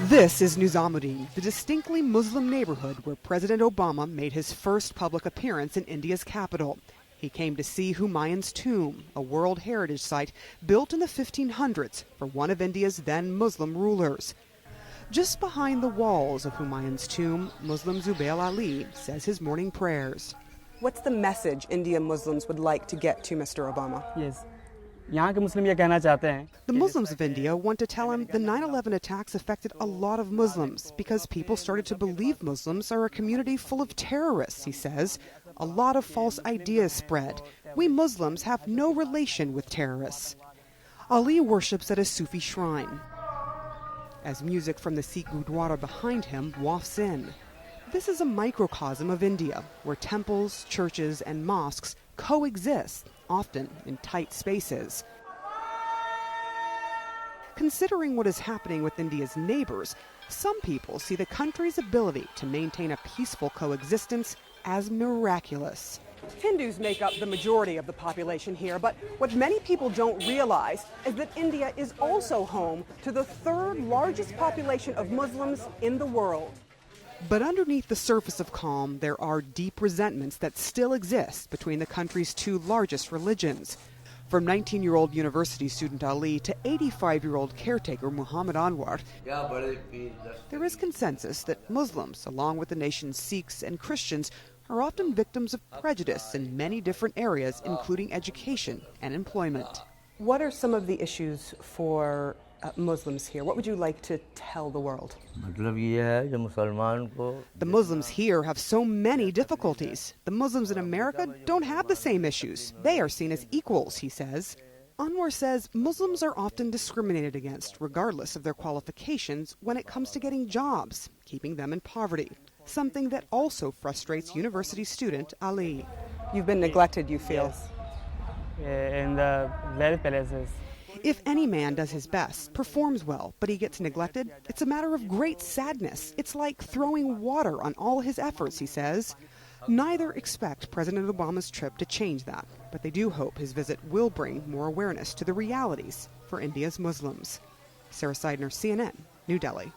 This is Nizamuddin, the distinctly Muslim neighborhood where President Obama made his first public appearance in India's capital. He came to see Humayun's tomb, a World Heritage Site built in the 1500s for one of India's then Muslim rulers. Just behind the walls of Humayun's tomb, Muslim Zubair Ali says his morning prayers. What's the message Indian Muslims would like to get to Mr. Obama? Yes. The Muslims of India want to tell him the 9/11 attacks affected a lot of Muslims because people started to believe Muslims are a community full of terrorists, he says. A lot of false ideas spread. We Muslims have no relation with terrorists. Ali worships at a Sufi shrine as music from the Sikh Gurdwara behind him wafts in. This is a microcosm of India, where temples, churches, and mosques coexist, often in tight spaces. Considering what is happening with India's neighbors, some people see the country's ability to maintain a peaceful coexistence as miraculous. Hindus make up the majority of the population here, but what many people don't realize is that India is also home to the third largest population of Muslims in the world. But underneath the surface of calm, there are deep resentments that still exist between the country's two largest religions. From 19-year-old university student Ali to 85-year-old caretaker Muhammad Anwar, there is consensus that Muslims, along with the nation's Sikhs and Christians, are often victims of prejudice in many different areas, including education and employment. What are some of the issues for Muslims here? What would you like to tell the world? The Muslims here have so many difficulties. The Muslims in America don't have the same issues. They are seen as equals, he says. Anwar says Muslims are often discriminated against, regardless of their qualifications, when it comes to getting jobs, keeping them in poverty, something that also frustrates university student Ali. You've been neglected, you feel? Yes. In the wealth palaces. If any man does his best, performs well, but he gets neglected, it's a matter of great sadness. It's like throwing water on all his efforts, he says. Neither expect President Obama's trip to change that, but they do hope his visit will bring more awareness to the realities for India's Muslims. Sarah Seidner, CNN, New Delhi.